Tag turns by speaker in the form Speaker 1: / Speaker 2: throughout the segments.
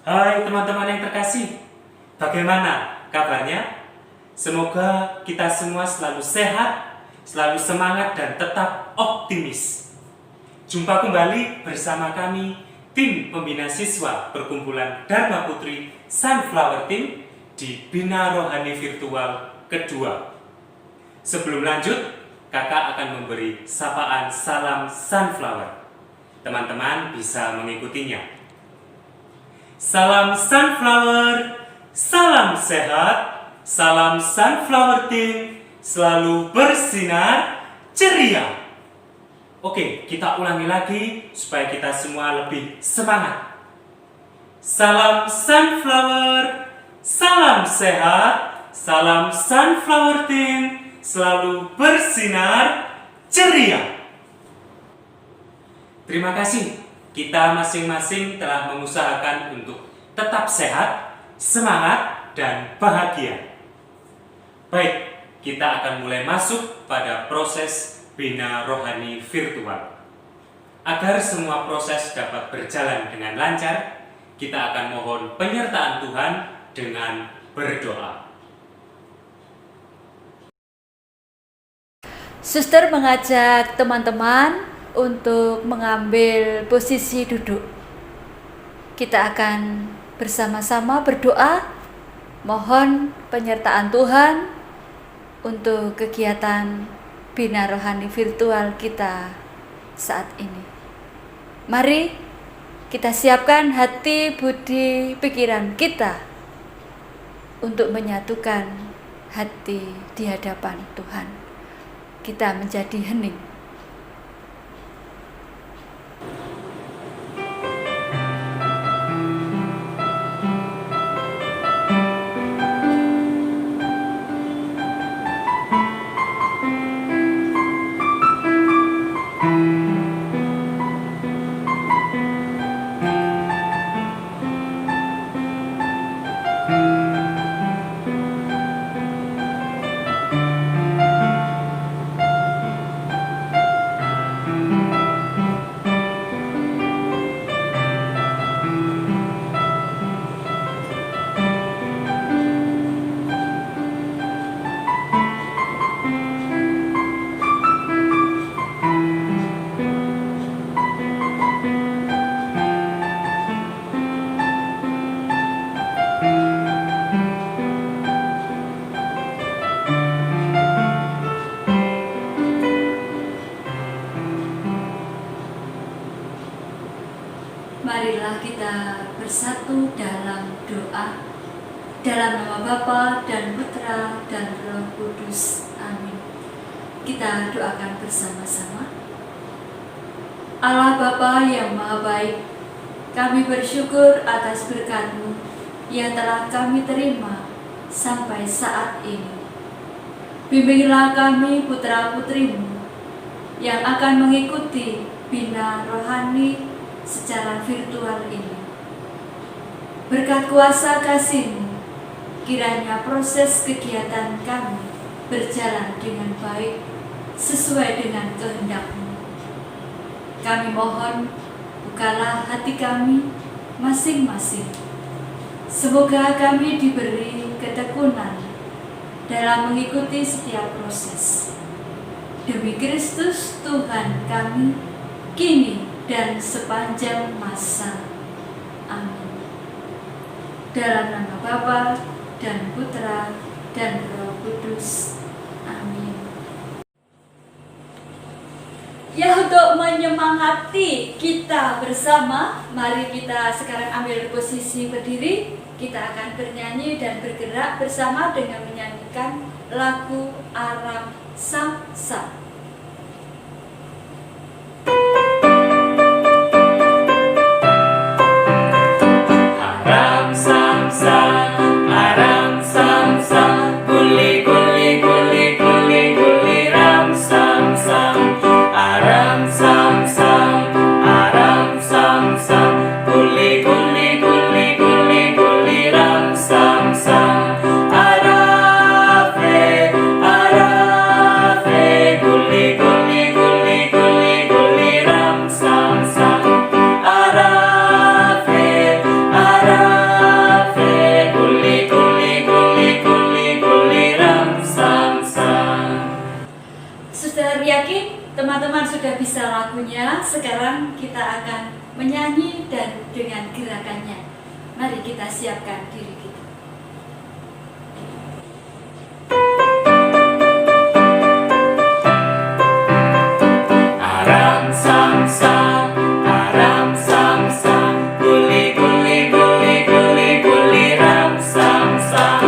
Speaker 1: Hai teman-teman yang terkasih, bagaimana kabarnya? Semoga kita semua selalu sehat, selalu semangat dan tetap optimis. Jumpa kembali bersama kami, tim pembina siswa perkumpulan Dharma Putri Sunflower Team di Bina Rohani Virtual kedua. Sebelum lanjut, kakak akan memberi sapaan salam Sunflower. Teman-teman bisa mengikutinya. Salam Sunflower, salam sehat, salam Sunflower Team, selalu bersinar, ceria. Oke, kita ulangi lagi supaya kita semua lebih semangat. Salam Sunflower, salam sehat, salam Sunflower Team, selalu bersinar, ceria. Terima kasih. Kita masing-masing telah mengusahakan untuk tetap sehat, semangat, dan bahagia. Baik, kita akan mulai masuk pada proses Bina Rohani Virtual. Agar semua proses dapat berjalan dengan lancar, kita akan mohon penyertaan Tuhan dengan berdoa.
Speaker 2: Suster mengajak teman-teman untuk mengambil posisi duduk. Kita akan bersama-sama berdoa, mohon penyertaan Tuhan untuk kegiatan Bina Rohani Virtual kita saat ini. Mari kita siapkan hati, budi, pikiran kita untuk menyatukan hati di hadapan Tuhan. Kita menjadi hening. Marilah kita bersatu dalam doa. Dalam nama Bapa dan Putra dan Roh Kudus. Amin. Kita doakan bersama-sama. Allah Bapa yang Maha Baik, kami bersyukur atas berkat-Mu yang telah kami terima sampai saat ini. Bimbinglah kami putra-putri-Mu yang akan mengikuti Bina Rohani secara virtual ini. Berkat kuasa kasih-Mu, kiranya proses kegiatan kami berjalan dengan baik sesuai dengan kehendak-Mu. Kami mohon, bukalah hati kami masing-masing. Semoga kami diberi ketekunan dalam mengikuti setiap proses. Demi Kristus Tuhan kami, kini dan sepanjang masa. Amin. Dalam nama Bapa dan Putra dan Roh Kudus. Amin. Ya, untuk menyemangati kita bersama, mari kita sekarang ambil posisi berdiri. Kita akan bernyanyi dan bergerak bersama dengan menyanyikan lagu Aram Sam Sam.
Speaker 1: Aram sam sam, aram sam sam, guli guli guli guli guli ram sam sam. Aram sam sam, aram sam sam, guli guli guli guli guli ram sam sam. Arafe, arafe, guli guli guli guli guli ram sam sam. Arafe, arafe, guli guli guli guli guli ram sam sam.
Speaker 2: Sudah yakin teman-teman sudah bisa lagunya? Sekarang kita akan menyanyi dan dengan gerakannya. Mari kita siapkan diri kita.
Speaker 1: Aram sam sam, aram sam sam, guli guli guli guli guli ram sam sam.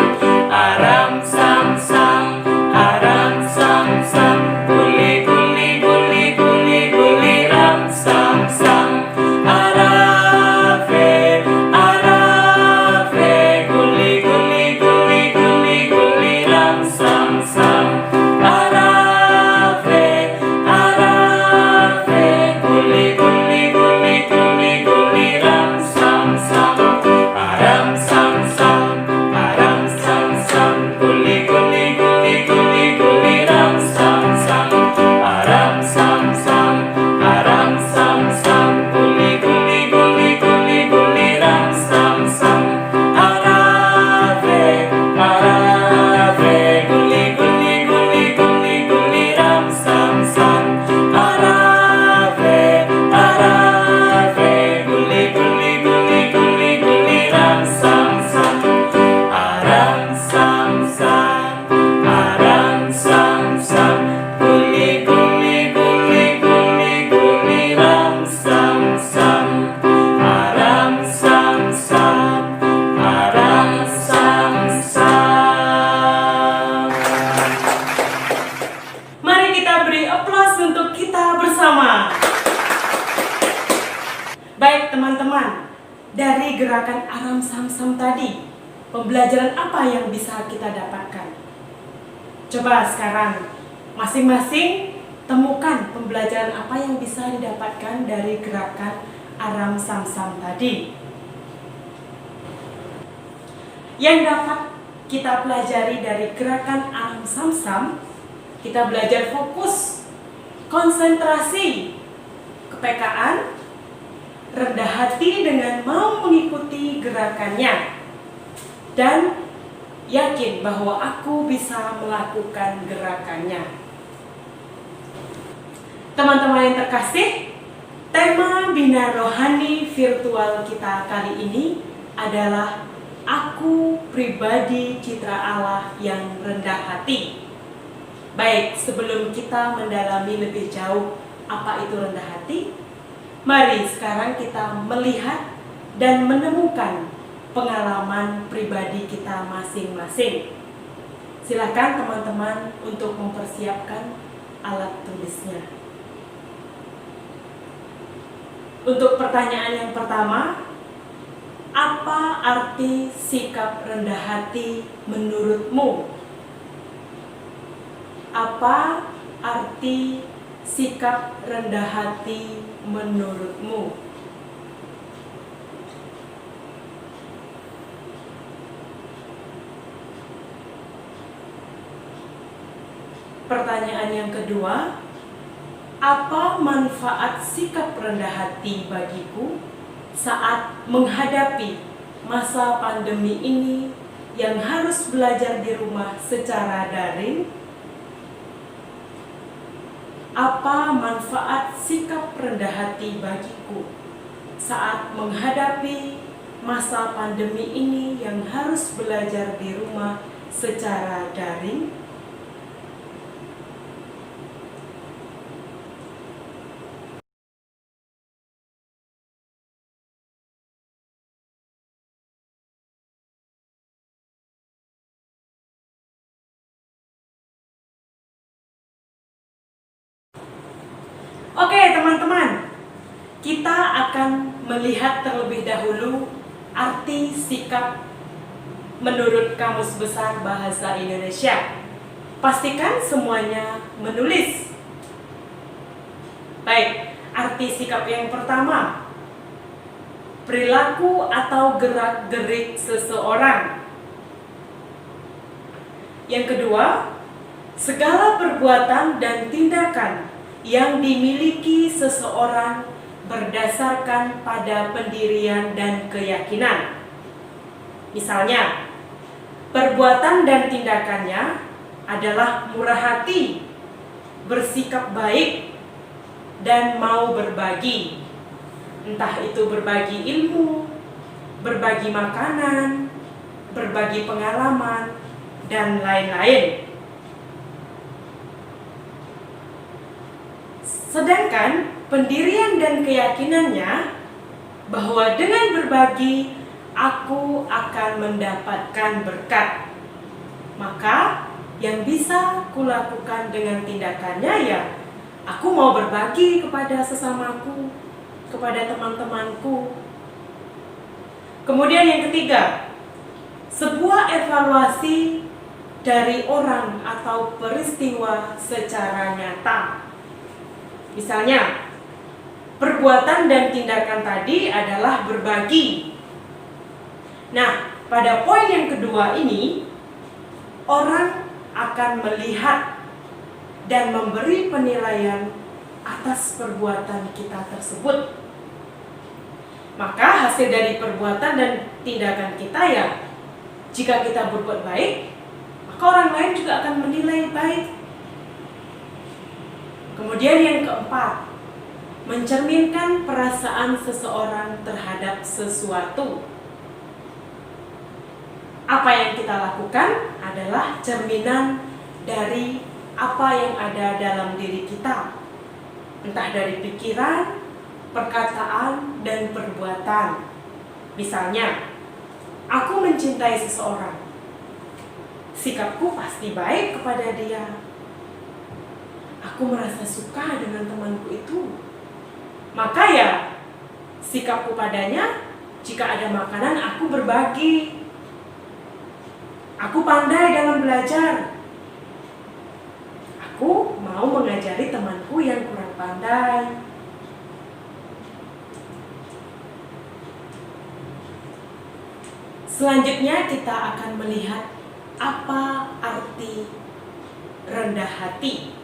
Speaker 1: Aram sam sam, aram sam sam, guli guli guli guli guli ram sam sam. Arafe, arafe, guli guli guli guli guli ram sam sam. Arafe, arafe, guli guli guli guli guli ram sam sam. Aram sam sam, aram sam sam, guli guli guli guli guli ram sam sam. Aram sam sam, aram sam sam, guli guli guli guli guli ram sam sam. Arafe, arafe, guli guli guli guli guli ram sam sam. Arafe, arafe, guli guli guli guli guli ram sam sam. Aram sam sam, aram sam sam, guli guli guli guli guli ram sam sam. Aram sam sam, aram sam sam.
Speaker 3: Mari kita beri aplaus untuk kita bersama. Baik teman-teman, dari gerakan Aram Sam Sam tadi, pembelajaran apa yang bisa kita dapatkan? Coba sekarang masing-masing temukan pembelajaran apa yang bisa didapatkan dari gerakan Aram Sam Sam tadi. Yang dapat kita pelajari dari gerakan Aram Sam Sam, kita belajar fokus, konsentrasi, kepekaan, rendah hati dengan mau mengikuti gerakannya, dan yakin bahwa aku bisa melakukan gerakannya. Teman-teman yang terkasih, tema Bina Rohani virtual kita kali ini adalah Aku Pribadi Citra Allah yang Rendah Hati. Baik, sebelum kita mendalami lebih jauh apa itu rendah hati, mari sekarang kita melihat dan menemukan pengalaman pribadi kita masing-masing. Silakan teman-teman untuk mempersiapkan alat tulisnya. Untuk pertanyaan yang pertama, apa arti sikap rendah hati menurutmu? Apa arti sikap rendah hati menurutmu? Pertanyaan yang kedua, apa manfaat sikap rendah hati bagiku saat menghadapi masa pandemi ini yang harus belajar di rumah secara daring? apa manfaat sikap rendah hati bagiku saat menghadapi masa pandemi ini yang harus belajar di rumah secara daring? Oke teman-teman, kita akan melihat terlebih dahulu arti sikap menurut Kamus Besar Bahasa Indonesia. Pastikan semuanya menulis. Baik, arti sikap yang pertama, perilaku atau gerak-gerik seseorang. Yang kedua, segala perbuatan dan tindakan yang dimiliki seseorang berdasarkan pada pendirian dan keyakinan. Misalnya, perbuatan dan tindakannya adalah murah hati, bersikap baik, dan mau berbagi. Entah itu berbagi ilmu, berbagi makanan, berbagi pengalaman, dan lain-lain. Sedangkan pendirian dan keyakinannya bahwa dengan berbagi aku akan mendapatkan berkat. Maka yang bisa kulakukan dengan tindakannya ya aku mau berbagi kepada sesamaku, kepada teman-temanku. Kemudian yang ketiga, sebuah evaluasi dari orang atau peristiwa secara nyata. Misalnya, perbuatan dan tindakan tadi adalah berbagi. Nah, pada poin yang kedua ini, orang akan melihat dan memberi penilaian atas perbuatan kita tersebut. Maka hasil dari perbuatan dan tindakan kita ya, jika kita berbuat baik, maka orang lain juga akan menilai baik. Kemudian yang keempat, mencerminkan perasaan seseorang terhadap sesuatu. Apa yang kita lakukan adalah cerminan dari apa yang ada dalam diri kita. Entah dari pikiran, perkataan, dan perbuatan. Misalnya, aku mencintai seseorang. Sikapku pasti baik kepada dia. Aku merasa suka dengan temanku itu. Maka ya, sikapku padanya, jika ada makanan aku berbagi. Aku pandai dalam belajar. Aku mau mengajari temanku yang kurang pandai. Selanjutnya kita akan melihat apa arti rendah hati.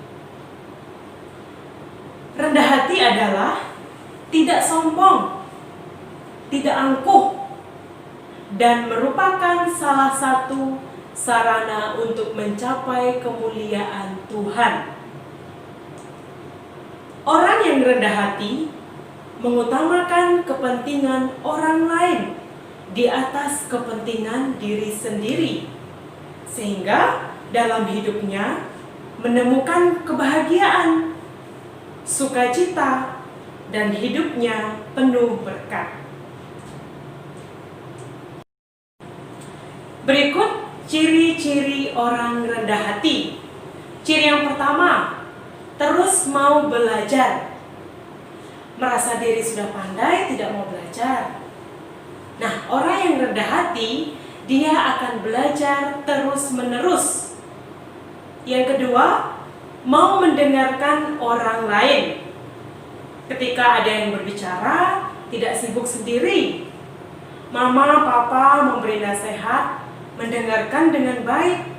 Speaker 3: Rendah hati adalah tidak sombong, tidak angkuh, dan merupakan salah satu sarana untuk mencapai kemuliaan Tuhan. Orang yang rendah hati mengutamakan kepentingan orang lain di atas kepentingan diri sendiri, sehingga dalam hidupnya menemukan kebahagiaan, sukacita, dan hidupnya penuh berkat. Berikut ciri-ciri orang rendah hati. Ciri yang pertama, terus mau belajar. Merasa diri sudah pandai, tidak mau belajar. Nah, orang yang rendah hati, dia akan belajar terus-menerus. Yang kedua, mau mendengarkan orang lain. Ketika ada yang berbicara, tidak sibuk sendiri. Mama, papa memberi nasihat, mendengarkan dengan baik,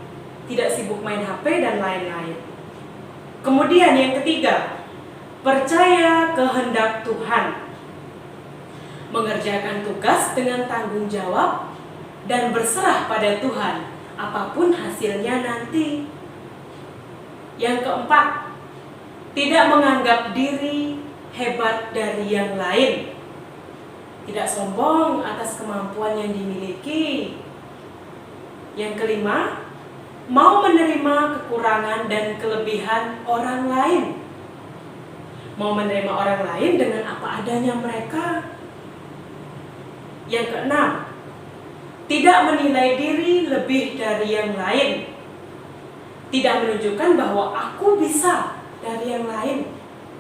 Speaker 3: tidak sibuk main HP dan lain-lain. Kemudian yang ketiga, percaya kehendak Tuhan. Mengerjakan tugas dengan tanggung jawab dan berserah pada Tuhan, apapun hasilnya nanti. Yang keempat, tidak menganggap diri hebat dari yang lain, tidak sombong atas kemampuan yang dimiliki. Yang kelima, mau menerima kekurangan dan kelebihan orang lain, mau menerima orang lain dengan apa adanya mereka. Yang keenam, tidak menilai diri lebih dari yang lain, tidak menunjukkan bahwa aku bisa dari yang lain,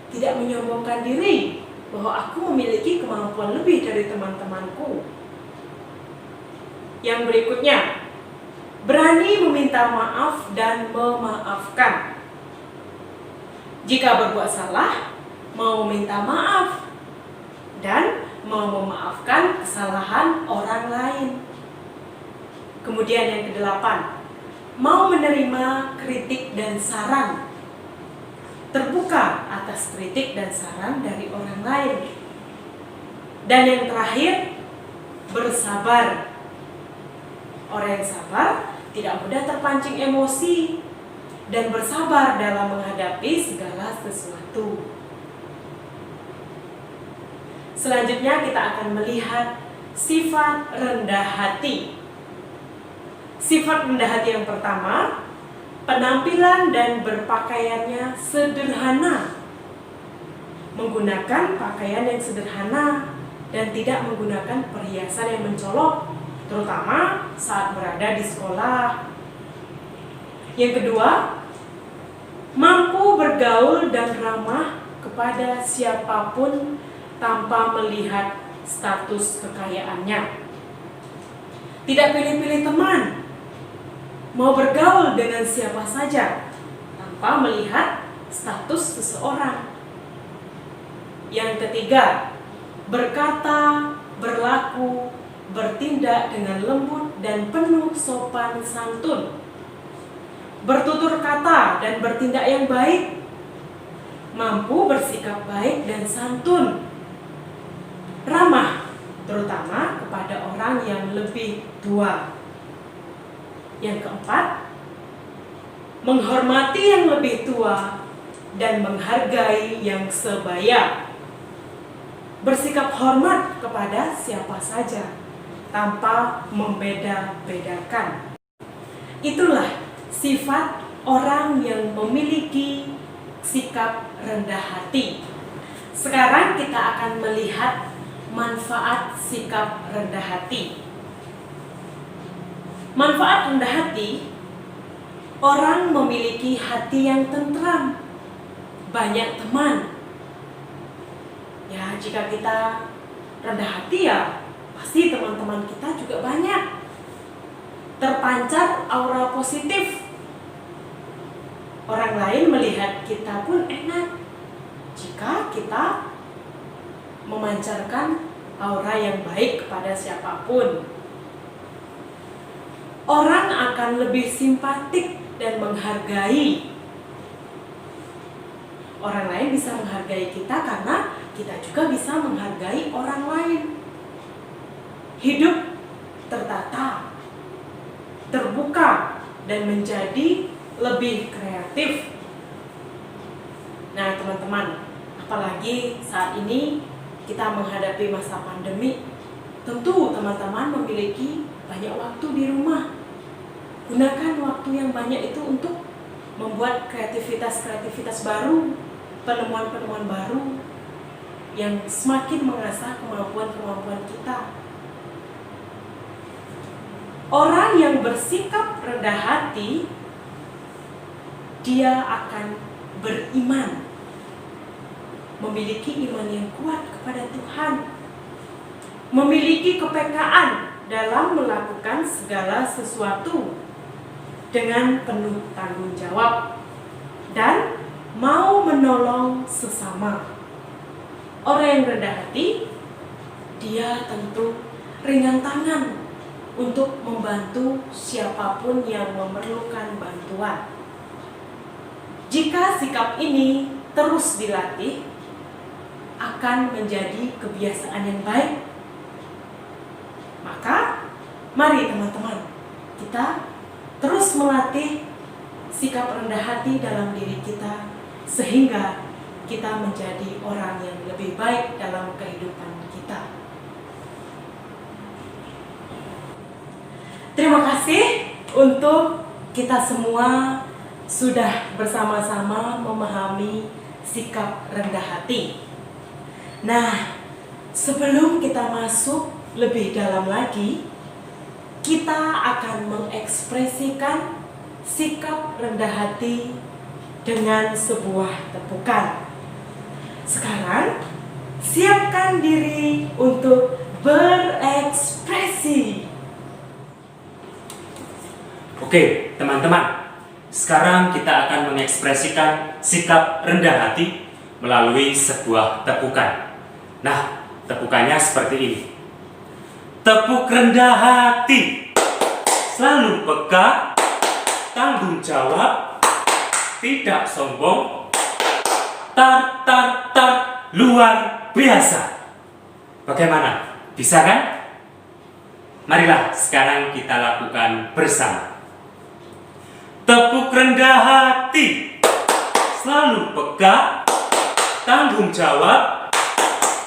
Speaker 3: tidak menyombongkan diri bahwa aku memiliki kemampuan lebih dari teman-temanku. Yang berikutnya, berani meminta maaf dan memaafkan. Jika berbuat salah, mau meminta maaf dan mau memaafkan kesalahan orang lain. Kemudian yang kedelapan, mau menerima kritik dan saran, terbuka atas kritik dan saran dari orang lain. Dan yang terakhir, bersabar. Orang yang sabar tidak mudah terpancing emosi dan bersabar dalam menghadapi segala sesuatu. Selanjutnya kita akan melihat sifat rendah hati. Sifat rendah hati yang pertama, penampilan dan berpakaiannya sederhana. Menggunakan pakaian yang sederhana dan tidak menggunakan perhiasan yang mencolok, terutama saat berada di sekolah. Yang kedua, mampu bergaul dan ramah kepada siapapun tanpa melihat status kekayaannya. Tidak pilih-pilih teman, mau bergaul dengan siapa saja tanpa melihat status seseorang. Yang ketiga, berkata, berlaku, bertindak dengan lembut dan penuh sopan santun, bertutur kata dan bertindak yang baik, mampu bersikap baik dan santun, ramah terutama kepada orang yang lebih tua. Yang keempat, menghormati yang lebih tua dan menghargai yang sebaya, bersikap hormat kepada siapa saja tanpa membeda-bedakan. Itulah sifat orang yang memiliki sikap rendah hati. Sekarang kita akan melihat manfaat sikap rendah hati. Manfaat rendah hati, orang memiliki hati yang tentram, banyak teman. Ya, jika kita rendah hati ya pasti teman-teman kita juga banyak. Terpancar aura positif. Orang lain melihat kita pun enak jika kita memancarkan aura yang baik kepada siapapun. Orang akan lebih simpatik dan menghargai. Orang lain bisa menghargai kita karena kita juga bisa menghargai orang lain. Hidup tertata, terbuka, dan menjadi lebih kreatif. Nah teman-teman, apalagi saat ini kita menghadapi masa pandemi, tentu teman-teman memiliki banyak waktu di rumah. Gunakan waktu yang banyak itu untuk membuat kreativitas baru, penemuan-penemuan baru yang semakin mengasah kemampuan-kemampuan kita. Orang yang bersikap rendah hati, dia akan beriman, memiliki iman yang kuat kepada Tuhan, memiliki kepekaan dalam melakukan segala sesuatu dengan penuh tanggung jawab, dan mau menolong sesama. Orang yang rendah hati, dia tentu ringan tangan untuk membantu siapapun yang memerlukan bantuan. Jika sikap ini terus dilatih, akan menjadi kebiasaan yang baik. Maka, mari teman-teman, kita terus melatih sikap rendah hati dalam diri kita, sehingga kita menjadi orang yang lebih baik dalam kehidupan kita. Terima kasih untuk kita semua sudah bersama-sama memahami sikap rendah hati. Nah, sebelum kita masuk lebih dalam lagi, kita akan mengekspresikan sikap rendah hati dengan sebuah tepukan. Sekarang, siapkan diri untuk berekspresi.
Speaker 1: Oke, teman-teman. Sekarang kita akan mengekspresikan sikap rendah hati melalui sebuah tepukan. Nah, tepukannya seperti ini. Tepuk rendah hati. Selalu peka, tanggung jawab, tidak sombong, luar biasa. Bagaimana? Bisa kan? Marilah sekarang kita lakukan bersama. Tepuk rendah hati, selalu peka, tanggung jawab,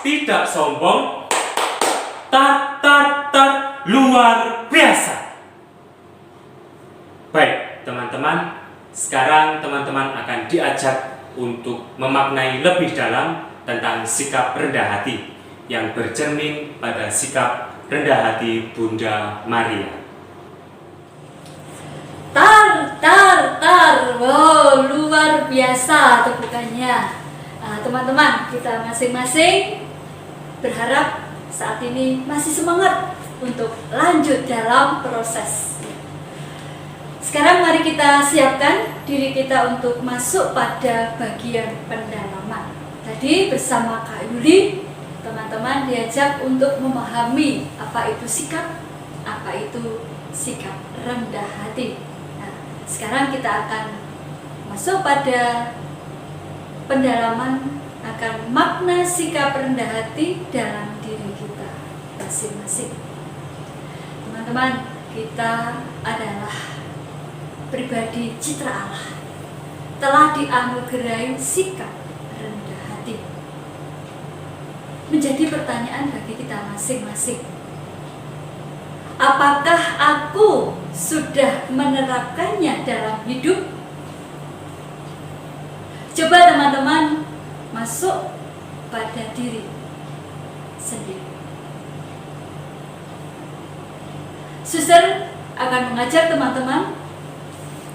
Speaker 1: tidak sombong, luar biasa. Baik, teman-teman, sekarang teman-teman akan diajak untuk memaknai lebih dalam tentang sikap rendah hati yang bercermin pada sikap rendah hati Bunda Maria.
Speaker 2: Wow, luar biasa tepukannya. Teman-teman, kita masing-masing berharap saat ini masih semangat untuk lanjut dalam proses. Sekarang mari kita siapkan diri kita untuk masuk pada bagian pendalaman. Tadi bersama Kak Yuli, teman-teman diajak untuk memahami apa itu sikap rendah hati. Nah, sekarang kita akan masuk pada pendalaman akan makna sikap rendah hati dalam diri kita masing-masing. Teman-teman, kita adalah pribadi citra Allah, telah dianugerahi sikap rendah hati. Menjadi pertanyaan bagi kita masing-masing. Apakah aku sudah menerapkannya dalam hidup? Coba teman-teman masuk pada diri sendiri. Suster akan mengajak teman-teman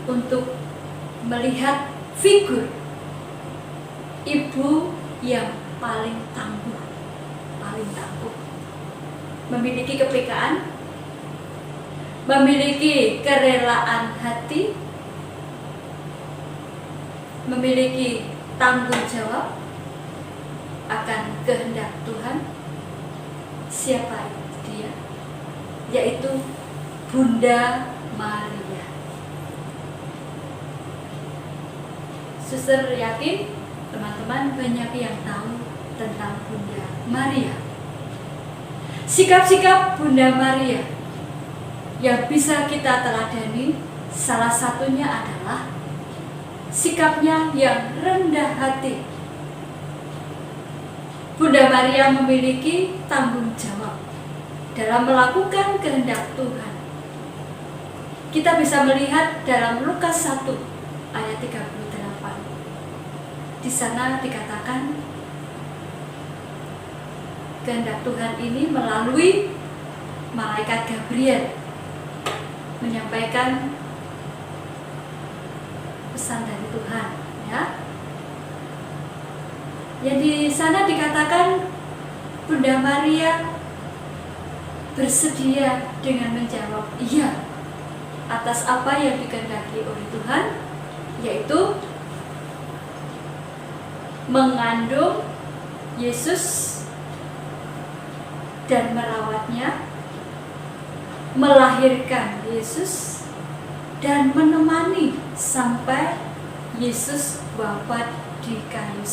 Speaker 2: untuk melihat figur ibu yang paling tangguh, memiliki kepekaan, memiliki kerelaan hati, memiliki tanggung jawab akan kehendak Tuhan. Siapa dia? Yaitu Bunda Maria. Suster yakin teman-teman banyak yang tahu tentang Bunda Maria. Sikap-sikap Bunda Maria yang bisa kita teladani, salah satunya adalah sikapnya yang rendah hati. Bunda Maria memiliki tanggung jawab dalam melakukan kehendak Tuhan. Kita bisa melihat dalam Lukas 1 ayat 38. Di sana dikatakan kehendak Tuhan ini melalui malaikat Gabriel menyampaikan pesan dari Tuhan, ya. Yang di sana dikatakan Bunda Maria bersedia dengan menjawab iya atas apa yang dikehendaki oleh Tuhan, yaitu mengandung Yesus dan merawatnya, melahirkan Yesus, dan menemani sampai Yesus wafat di kayu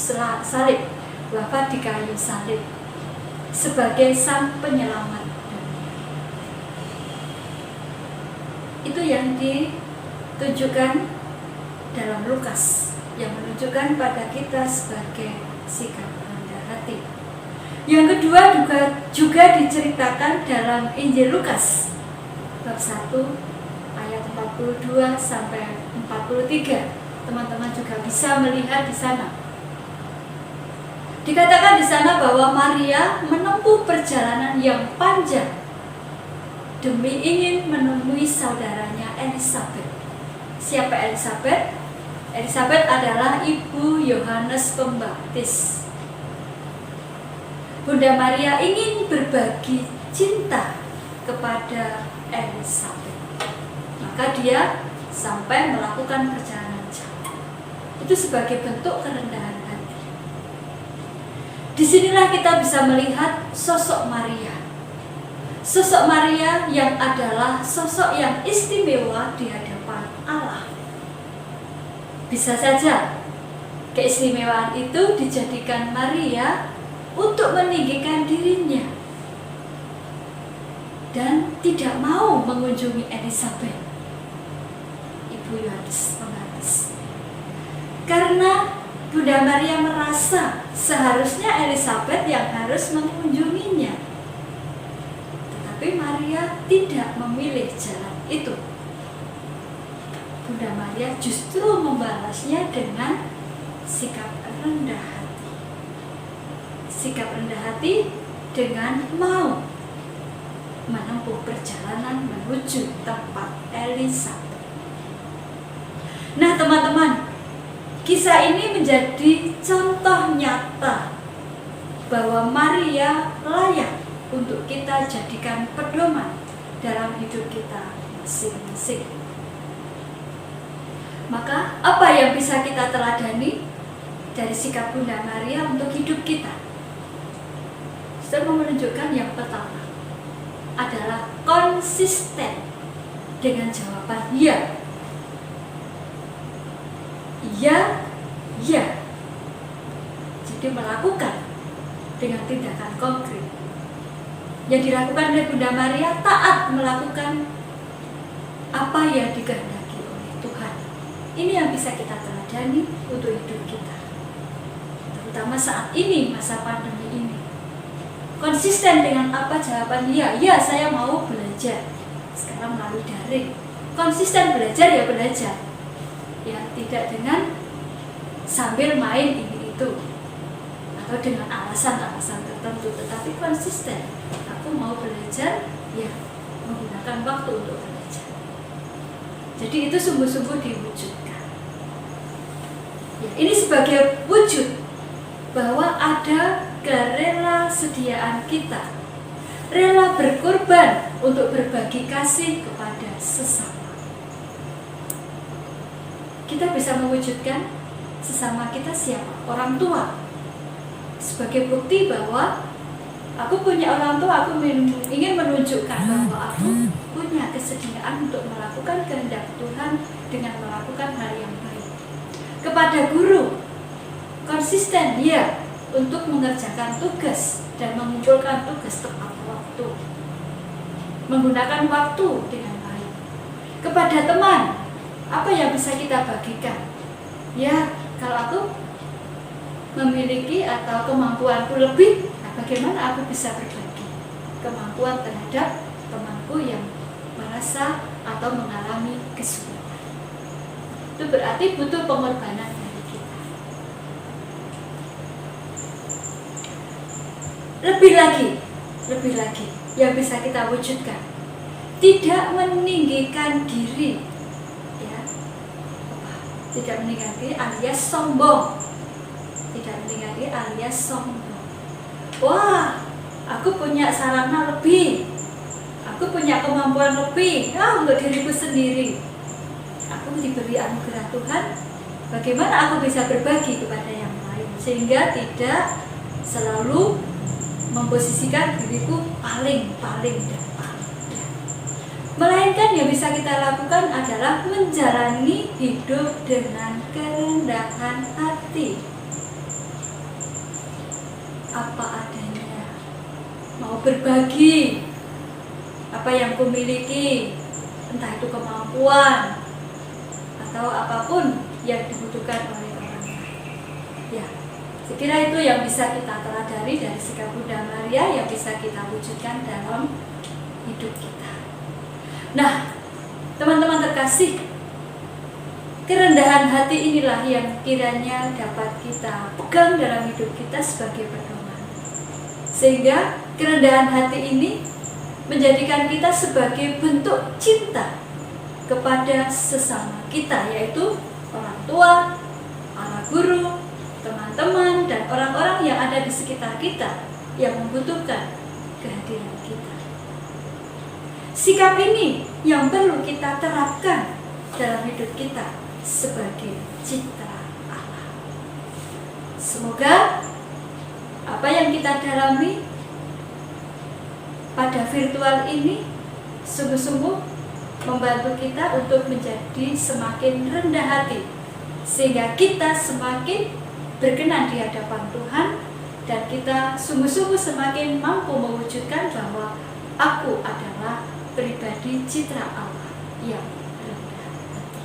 Speaker 2: salib, sebagai sang penyelamat. Itu yang ditunjukkan dalam Lukas yang menunjukkan pada kita sebagai sikap rendah hati. Yang kedua juga diceritakan dalam Injil Lukas bab 1 ayat 42 sampai 43. Teman-teman juga bisa melihat di sana. Dikatakan di sana bahwa Maria menempuh perjalanan yang panjang demi ingin menemui saudaranya Elisabet. Siapa Elisabet? Elisabet adalah ibu Yohanes Pembaptis. Bunda Maria ingin berbagi cinta kepada Elisabet. Maka dia sampai melakukan perjalanan jauh. Itu sebagai bentuk kerendahan hati. Disinilah kita bisa melihat sosok Maria. Sosok Maria yang adalah sosok yang istimewa di hadapan Allah. Bisa saja keistimewaan itu dijadikan Maria untuk meninggikan dirinya dan tidak mau mengunjungi Elisabet, ibu Yohanes Pembaptis. Karena Bunda Maria merasa seharusnya Elisabet yang harus mengunjunginya. Tetapi Maria tidak memilih jalan itu. Bunda Maria justru membalasnya dengan sikap rendah hati. Sikap rendah hati dengan mau menempuh perjalanan menuju tempat Elisabet. Nah teman-teman, kisah ini menjadi contoh nyata bahwa Maria layak untuk kita jadikan pedoman dalam hidup kita masing-masing. Maka apa yang bisa kita teladani dari sikap Bunda Maria untuk hidup kita? Saya mau menunjukkan yang pertama adalah konsisten dengan jawaban ya. Ya. Jadi melakukan dengan tindakan konkret. Yang dilakukan oleh Bunda Maria taat melakukan apa yang dikehendaki oleh Tuhan. Ini yang bisa kita teladani untuk hidup kita. Terutama saat ini, masa pandemi ini. Konsisten dengan apa jawaban ya saya mau belajar. Sekarang melalui daring. Konsisten belajar ya belajar. Ya, tidak dengan sambil main ini itu atau dengan alasan-alasan tertentu, tetapi konsisten. Aku mau belajar, ya menggunakan waktu untuk belajar. Jadi itu sungguh-sungguh diwujudkan. Ya, ini sebagai wujud bahwa ada kerela sediaan kita, rela berkorban untuk berbagi kasih kepada sesama. Kita bisa mewujudkan sesama kita siapa? Orang tua. Sebagai bukti bahwa aku punya orang tua, aku ingin menunjukkan bahwa aku punya kesediaan untuk melakukan kehendak Tuhan dengan melakukan hal yang baik. Kepada guru, konsisten ya untuk mengerjakan tugas dan mengumpulkan tugas tepat waktu. Menggunakan waktu dengan baik. Kepada teman, apa yang bisa kita bagikan? Ya, kalau aku memiliki atau kemampuanku lebih, bagaimana aku bisa berbagi kemampuan terhadap temanku yang merasa atau mengalami kesulitan. Itu berarti butuh pengorbanan dari kita. Lebih lagi yang bisa kita wujudkan, tidak meninggikan diri. Tidak meninggikan diri alias sombong. Tidak meninggikan diri alias sombong. Wah, aku punya sarana lebih, aku punya kemampuan lebih untuk diriku sendiri. Aku diberi anugerah Tuhan, bagaimana aku bisa berbagi kepada yang lain, sehingga tidak selalu memposisikan diriku paling depan. Melainkan yang bisa kita lakukan adalah menjalani hidup dengan kerendahan hati. Apa adanya, mau berbagi apa yang kumiliki, entah itu kemampuan atau apapun yang dibutuhkan oleh orang Saya kira itu yang bisa kita teladani dari sikap Bunda Maria yang bisa kita wujudkan dalam hidup kita. Nah, teman-teman terkasih, kerendahan hati inilah yang kiranya dapat kita pegang dalam hidup kita sebagai pedoman. Sehingga kerendahan hati ini menjadikan kita sebagai bentuk cinta kepada sesama kita, yaitu orang tua, anak guru, teman-teman, dan orang-orang yang ada di sekitar kita yang membutuhkan kehadiran kita. Sikap ini yang perlu kita terapkan dalam hidup kita sebagai citra Allah. Semoga apa yang kita dalami pada virtual ini sungguh-sungguh membantu kita untuk menjadi semakin rendah hati, sehingga kita semakin berkenan di hadapan Tuhan, dan kita sungguh-sungguh semakin mampu mewujudkan bahwa aku adalah pribadi citra Allah yang rendah hati.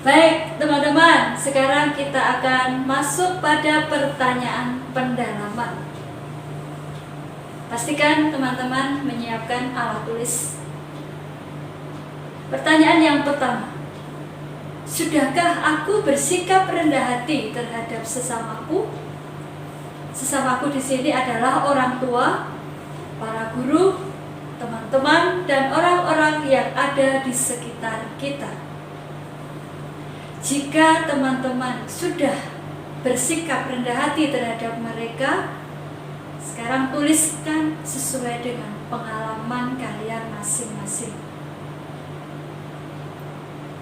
Speaker 2: Baik teman-teman, sekarang kita akan masuk pada pertanyaan pendalaman. Pastikan teman-teman menyiapkan alat tulis. Pertanyaan yang pertama, sudahkah aku bersikap rendah hati terhadap sesamaku? Sesamaku di sini adalah orang tua, para guru, teman-teman, dan orang-orang yang ada di sekitar kita. Jika teman-teman sudah bersikap rendah hati terhadap mereka, sekarang tuliskan sesuai dengan pengalaman kalian masing-masing.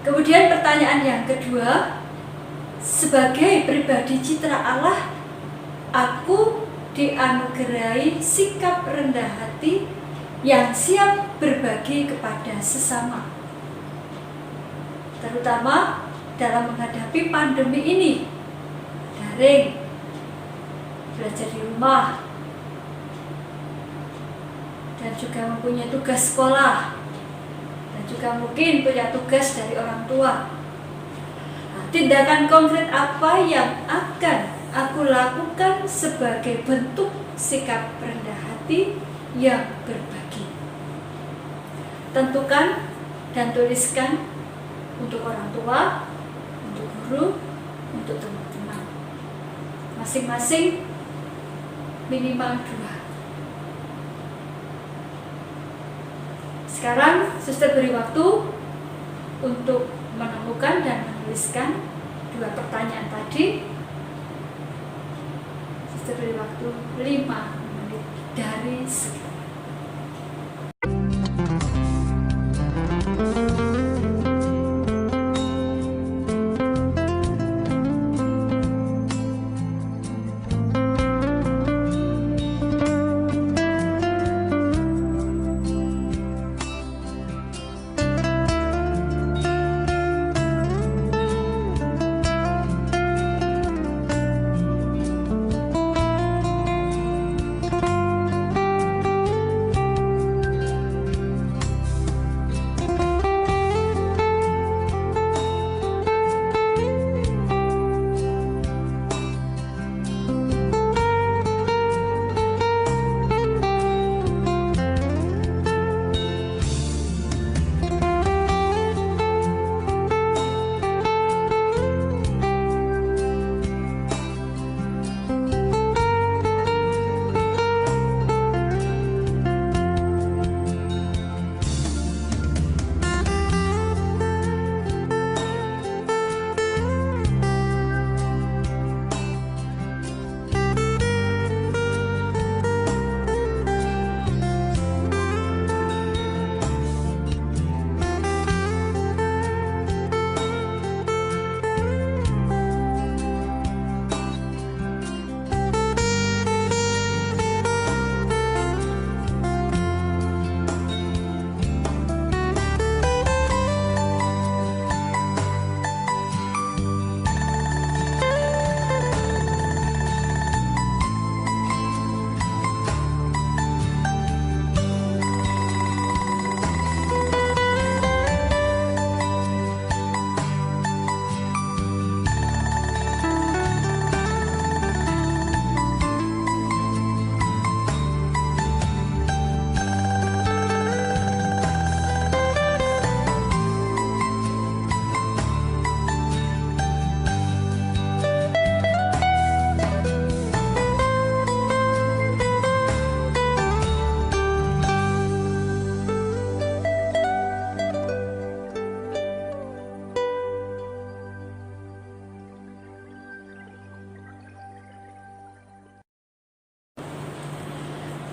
Speaker 2: Kemudian pertanyaan yang kedua, sebagai pribadi citra Allah, aku dianugerahi sikap rendah hati yang siap berbagi kepada sesama, terutama dalam menghadapi pandemi ini, daring, belajar di rumah, dan juga mempunyai tugas sekolah, dan juga mungkin punya tugas dari orang tua. Nah, tindakan konkret apa yang akan aku lakukan sebagai bentuk sikap rendah hati yang berbagi? Tentukan dan tuliskan untuk orang tua, untuk guru, untuk teman-teman. Masing-masing minimal 2. Sekarang suster beri waktu untuk menemukan dan menuliskan 2 pertanyaan tadi. Suster beri waktu 5 menit dari sekarang.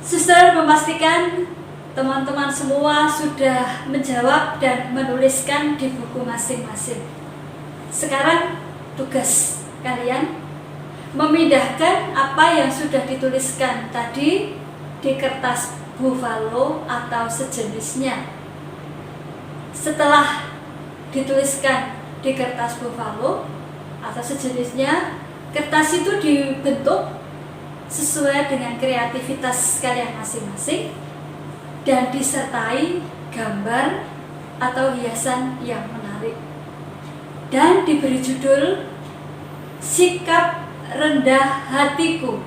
Speaker 2: Suster memastikan teman-teman semua sudah menjawab dan menuliskan di buku masing-masing. Sekarang tugas kalian memindahkan apa yang sudah dituliskan tadi di kertas buffalo atau sejenisnya. Setelah dituliskan di kertas buffalo atau sejenisnya, kertas itu dibentuk sesuai dengan kreativitas kalian masing-masing dan disertai gambar atau hiasan yang menarik, dan diberi judul Sikap Rendah Hatiku.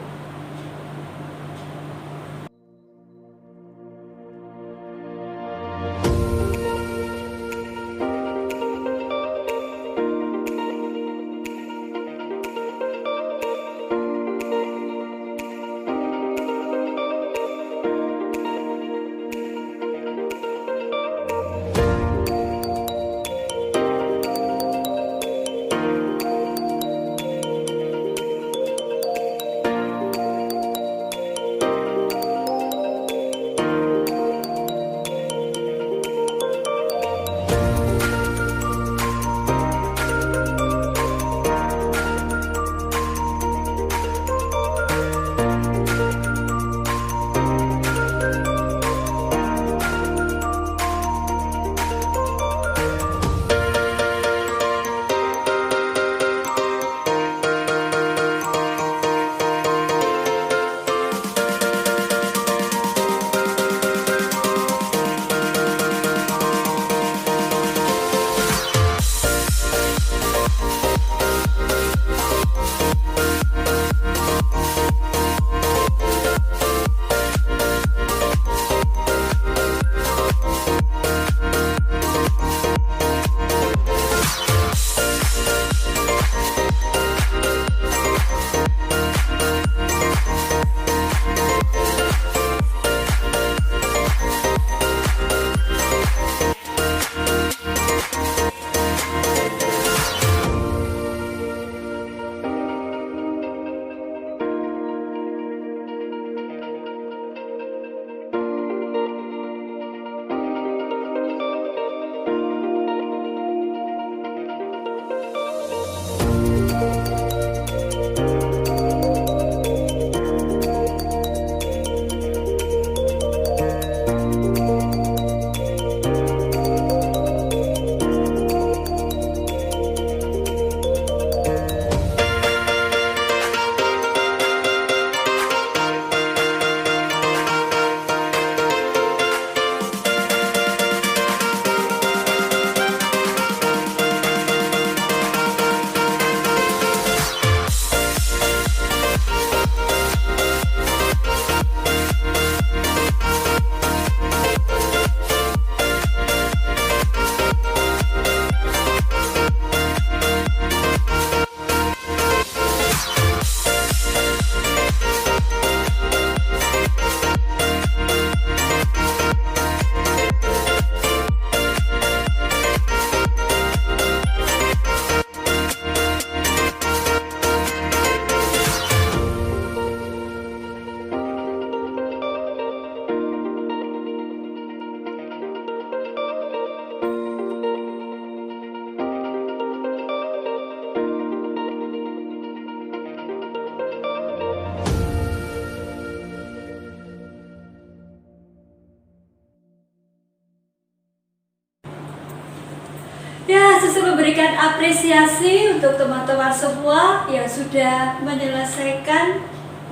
Speaker 2: Ya, susul memberikan apresiasi untuk teman-teman semua yang sudah menyelesaikan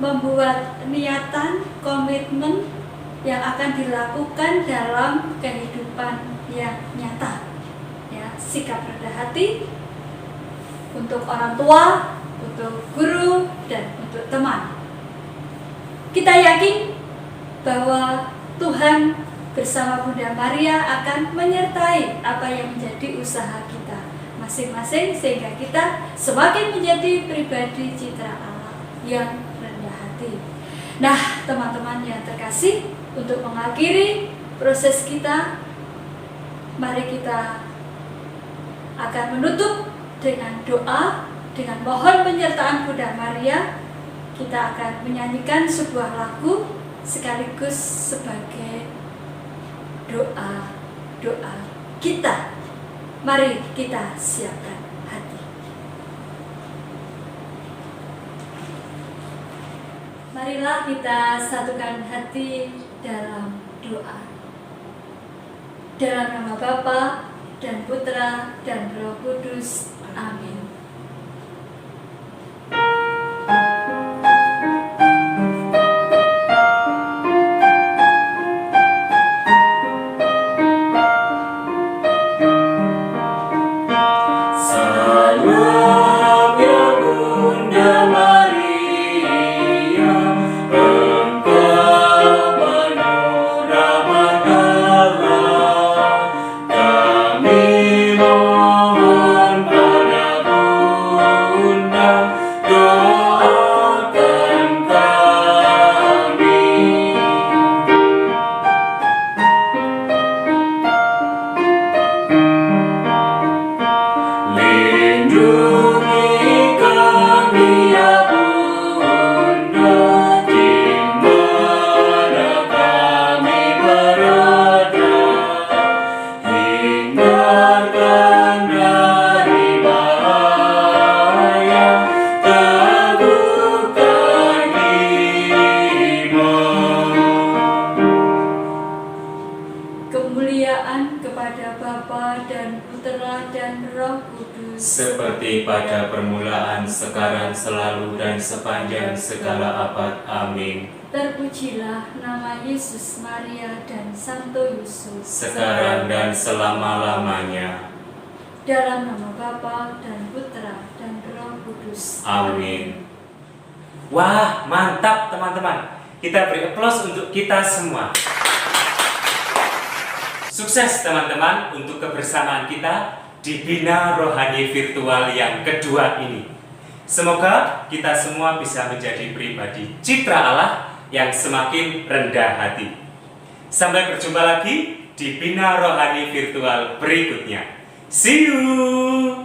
Speaker 2: membuat niatan, komitmen yang akan dilakukan dalam kehidupan yang nyata. Ya, sikap rendah hati untuk orang tua, untuk guru, dan untuk teman. Kita yakin bahwa Tuhan bersama Bunda Maria akan menyertai apa yang menjadi usaha kita masing-masing, sehingga kita semakin menjadi pribadi citra Allah yang rendah hati. Nah, teman-teman yang terkasih, untuk mengakhiri proses kita, mari kita akan menutup dengan doa, dengan mohon penyertaan Bunda Maria. Kita akan menyanyikan sebuah lagu sekaligus sebagai doa kita. Mari kita siapkan hati. Marilah kita satukan hati dalam doa. Dalam nama Bapa dan Putra dan Roh Kudus. Amin.
Speaker 1: Salam ya Bunda Maria, Engkau penuh rahmat Allah. Kami mohon pada Bunda, doakan kami. Lindungi kami ya Bunda, di mana kami berada. Hindarkan dari bahaya, teguhkan iman.
Speaker 2: Kemuliaan kepada Bapa dan Putra dan Roh Kudus.
Speaker 1: Seperti pada permulaan, sekarang, selalu, dan sepanjang segala abad. Amin.
Speaker 2: Terpujilah nama Yesus, Maria, dan Santo Yusuf.
Speaker 1: Sekarang dan selama-lamanya.
Speaker 2: Dalam nama Bapa dan Putra dan Roh Kudus.
Speaker 1: Amin. Wah, mantap teman-teman. Kita beri aplaus untuk kita semua. Sukses teman-teman untuk kebersamaan kita di Bina Rohani Virtual yang kedua ini. Semoga kita semua bisa menjadi pribadi citra Allah yang semakin rendah hati. Sampai berjumpa lagi di Bina Rohani Virtual berikutnya. See you!